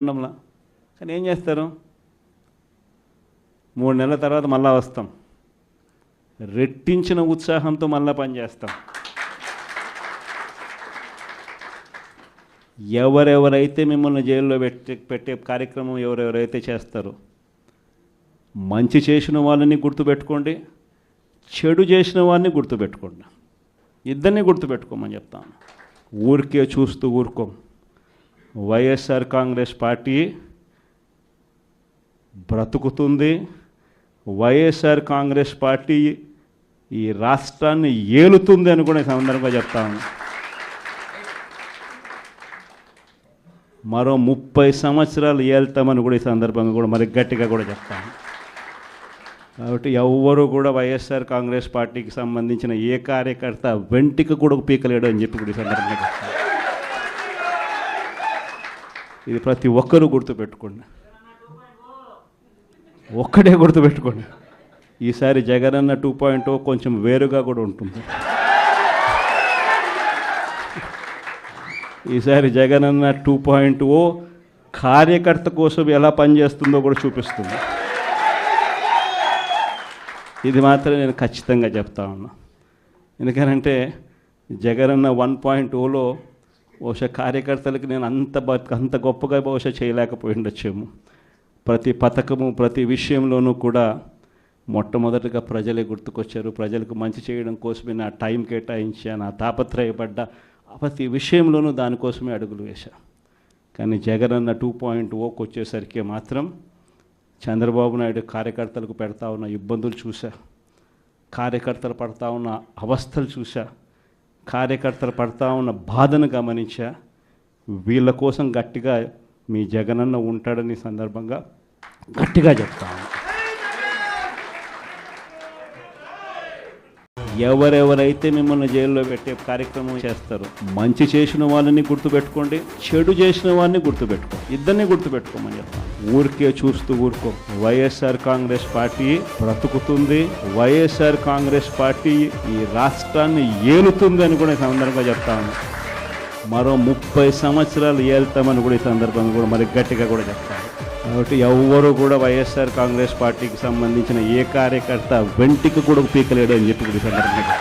ఉండడంలా కానీ ఏం చేస్తారు 3 నెలల తర్వాత మళ్ళా వస్తాం రెట్టించిన ఉత్సాహంతో మళ్ళా పనిచేస్తాం. ఎవరెవరైతే మిమ్మల్ని జైల్లో పెట్టే కార్యక్రమం ఎవరెవరైతే చేస్తారో మంచి చేసిన వాళ్ళని గుర్తుపెట్టుకోండి, చెడు చేసిన వారిని గుర్తుపెట్టుకోండి, ఇద్దరిని గుర్తుపెట్టుకోమని చెప్తాను. ఊరికే చూస్తూ ఊరుకోం. వైఎస్ఆర్ కాంగ్రెస్ పార్టీ బ్రతుకుతుంది. వైఎస్ఆర్ కాంగ్రెస్ పార్టీ ఈ రాష్ట్రాన్ని ఏలుతుంది అని కూడా సందర్భంగా చెప్తాను. మరో 30 సంవత్సరాలు ఏళ్తామని కూడా ఈ సందర్భంగా కూడా మరి గట్టిగా కూడా చెప్తాను. కాబట్టి ఎవ్వరూ కూడా వైఎస్ఆర్ కాంగ్రెస్ పార్టీకి సంబంధించిన ఏ కార్యకర్త వెంటికి కూడా పీకలేడు అని చెప్పి కూడా ఈ సందర్భంగా చెప్తాను. ఇది ప్రతి ఒక్కరూ గుర్తుపెట్టుకోండి, ఒక్కడే గుర్తుపెట్టుకోండి. ఈసారి జగనన్న 2.0 కొంచెం వేరుగా కూడా ఉంటుంది. ఈసారి జగనన్న 2.0 కార్యకర్త కోసం ఎలా పనిచేస్తుందో కూడా చూపిస్తుంది. ఇది మాత్రం నేను ఖచ్చితంగా చెప్తా ఉన్నా. ఎందుకనంటే జగనన్న 1.0లో బహుశా కార్యకర్తలకు నేను అంత గొప్పగా బహుశా చేయలేకపోయి ఉండొచ్చేమో. ప్రతి పథకము ప్రతి విషయంలోనూ కూడా మొట్టమొదటిగా ప్రజలే గుర్తుకొచ్చారు. ప్రజలకు మంచి చేయడం కోసమే నా టైం కేటాయించా, నా తాపత్రయపడ్డా, ప్రతి విషయంలోనూ దానికోసమే అడుగులు వేశా. కానీ జగనన్న 2.0కి వచ్చేసరికి మాత్రం చంద్రబాబు నాయుడు కార్యకర్తలకు పెడతా ఉన్న ఇబ్బందులు చూసా, కార్యకర్తలు పడతా ఉన్న అవస్థలు చూసా, కార్యకర్తలు పడతా ఉన్న బాధను గమనించా. వీళ్ళ కోసం గట్టిగా మీ జగనన్న ఉంటాడని సందర్భంగా గట్టిగా చెప్తాను. ఎవరెవరైతే మిమ్మల్ని జైల్లో పెట్టే కార్యక్రమం చేస్తారో మంచి చేసిన వాళ్ళని గుర్తుపెట్టుకోండి, చెడు చేసిన వారిని గుర్తుపెట్టుకోండి, ఇద్దరిని గుర్తుపెట్టుకోమని చెప్తాను. ఊరికే చూస్తూ ఊరుకో. వైఎస్ఆర్ కాంగ్రెస్ పార్టీ బ్రతుకుతుంది. వైఎస్ఆర్ కాంగ్రెస్ పార్టీ ఈ రాష్ట్రాన్ని ఏలుతుంది అని కూడా ఈ సందర్భంగా చెప్తాను. మరో 30 సంవత్సరాలు ఏళ్తామని కూడా ఈ సందర్భంగా కూడా మరి గట్టిగా కూడా చెప్తాను. కాబట్టి ఎవ్వరూ కూడా వైఎస్ఆర్ కాంగ్రెస్ పార్టీకి సంబంధించిన ఏ కార్యకర్త వెంటికి కూడా పీకలేడు అని చెప్పి కూడా ఈ సందర్భంగా